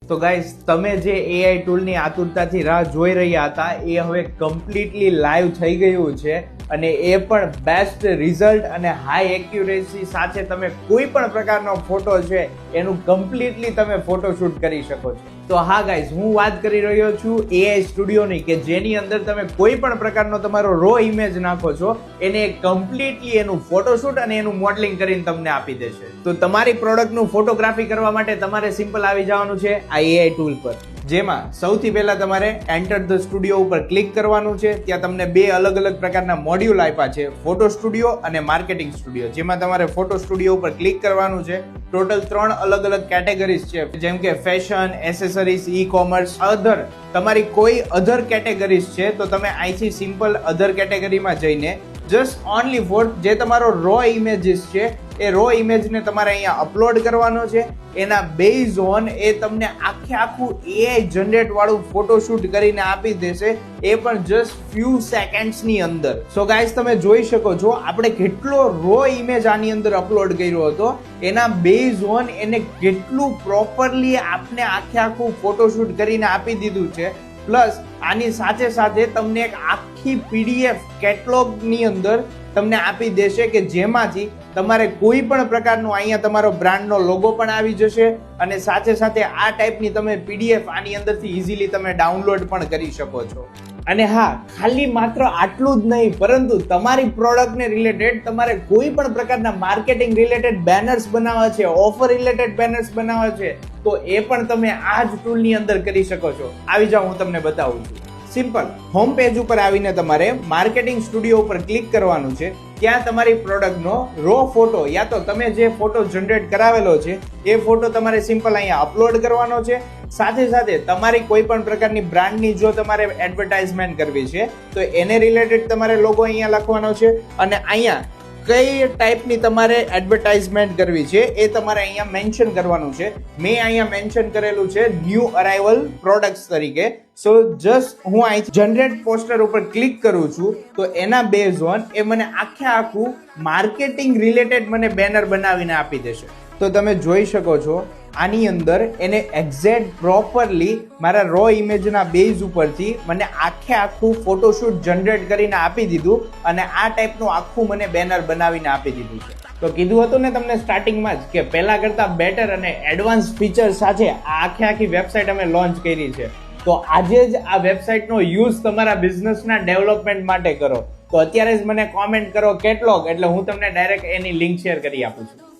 તો ગાઈસ, તમે જે AI ટૂલની આતુરતાથી રાહ જોઈ રહ્યા હતા એ હવે કમ્પ્લીટલી લાઈવ થઈ ગયું છે અને એ પણ બેસ્ટ રિઝલ્ટ અને હાઈ એક્યુરેસી સાથે તમે કોઈ પણ પ્રકારનો ફોટો છે એનું કમ્પ્લીટલી તમે ફોટોશૂટ કરી શકો છો. તો હા ગાઈસ, હું વાત કરી રહ્યો છું AI સ્ટુડિયોની કે જેની અંદર તમે કોઈ પણ પ્રકારનો તમારો રો ઇમેજ નાખો છો એને કમ્પ્લીટલી એનું ફોટોશૂટ અને એનું મોડલિંગ કરીને તમને આપી દેશે. તો તમારી પ્રોડક્ટનું ફોટોગ્રાફી કરવા માટે તમારે સિમ્પલ આવી જવાનું છે આ AI ટૂલ પર, જેમાં સૌથી પહેલા તમારે એન્ટર ધ સ્ટુડિયો ઉપર ક્લિક કરવાનું છે. ત્યાં તમને બે અલગ અલગ પ્રકારના મોડ્યુલ આપ્યા છે, ફોટો સ્ટુડિયો અને માર્કેટિંગ સ્ટુડિયો. જેમાં તમારે ફોટો સ્ટુડિયો ઉપર ક્લિક કરવાનું છે. ટોટલ 3 અલગ અલગ કેટેગરીઝ છે, જેમ કે ફેશન, એસેસરીઝ, ઈ કોમર્સ, અધર. તમારી કોઈ અધર કેટેગરીઝ છે તો તમે અહીંથી સિમ્પલ અધર કેટેગરીમાં જઈને જસ્ટ ઓનલી ફોર જે તમારો રો ઇમેજીસ છે એ રો ઇમેજને તમારે અહીંયા અપલોડ કરવાનો છે. એના બેઝ ઓન એ તમને આખું AI જનરેટ વાળું ફોટોશૂટ કરીને આપી દેશે, એ પણ જસ્ટ ફ્યુ સેકન્ડ્સની અંદર. સો ગાઈસ, તમે જોઈ શકો છો આપણે કેટલો રો ઇમેજ આની અંદર અપલોડ કર્યો હતો. એના બેઝ ઓન એને કેટલું પ્રોપરલી આપને આખું ફોટોશૂટ કરીને આપી દીધું છે. પ્લસ આની સાથે સાથે તમને એક આખી PDF કેટલોગની અંદર તમને આપી દેશે કે જેમાંથી તમારે કોઈ પણ પ્રકારનો અહીંયા તમારો બ્રાન્ડનો લોગો પણ આવી જશે અને સાથે સાથે આ ટાઈપની તમે PDF આની અંદરથી ઇઝીલી તમે ડાઉનલોડ પણ કરી શકો છો. અને હા, ખાલી માત્ર આટલું જ નહીં, પરંતુ તમારી પ્રોડક્ટને રિલેટેડ તમારે કોઈ પણ પ્રકારના માર્કેટિંગ રિલેટેડ બેનર્સ બનાવવા છે, ઓફર રિલેટેડ બેનર્સ બનાવવા છે, તો એ પણ તમે આ જ ટૂલની અંદર કરી શકો છો. આવી જાઓ, હું તમને બતાવું છું. સિમ્પલ હોમ પેજ ઉપર આવીને તમારે માર્કેટિંગ સ્ટુડિયો ઉપર ક્લિક કરવાનું છે. ત્યાં તમારી પ્રોડક્ટનો રો ફોટો યા તો તમે જે ફોટો જનરેટ કરાવેલો છે એ ફોટો તમારે સિમ્પલ અહીંયા અપલોડ કરવાનો છે. સાથે સાથે તમારી કોઈ પણ પ્રકારની બ્રાન્ડની જો તમારે એડવર્ટાઇઝમેન્ટ કરવી છે તો એને રિલેટેડ તમારે લોગો અહીંયા લખવાનો છે અને અહીંયા કઈ ટાઈપની તમારે એડવર્ટાઇઝમેન્ટ કરવી છે એ તમારે અહીંયા મેન્શન કરવાનું છે. મેં અહીંયા મેન્શન કરેલું છે ન્યૂ અરાઇવલ પ્રોડક્ટ્સ તરીકે. સો જસ્ટ હું અહીં જનરેટ પોસ્ટર ઉપર ક્લિક કરું છું તો એના બેઝ ઓન એ મને આખું માર્કેટિંગ રિલેટેડ મને બેનર બનાવીને આપી દેશે. તો તમે જોઈ શકો છો આની અંદર એને એક્ઝેક્ટ પ્રોપરલી મારા રો ઇમેજના બેઝ ઉપરથી મને આખું ફોટોશૂટ જનરેટ કરીને આપી દીધું અને આ ટાઈપનું આખું મને બેનર બનાવીને આપી દીધું છે. તો કીધું હતું ને તમને સ્ટાર્ટિંગમાં જ કે પહેલા કરતાં બેટર અને એડવાન્સ ફીચર સાથે આ આખી વેબસાઇટ અમે લોન્ચ કરી છે. તો આજે જ આ વેબસાઇટનો યુઝ તમારા બિઝનેસના ડેવલપમેન્ટ માટે કરો. તો અત્યારે જ મને કોમેન્ટ કરો કેટલોગ, એટલે હું તમને ડાયરેક્ટ એની લિંક શેર કરી આપું છું.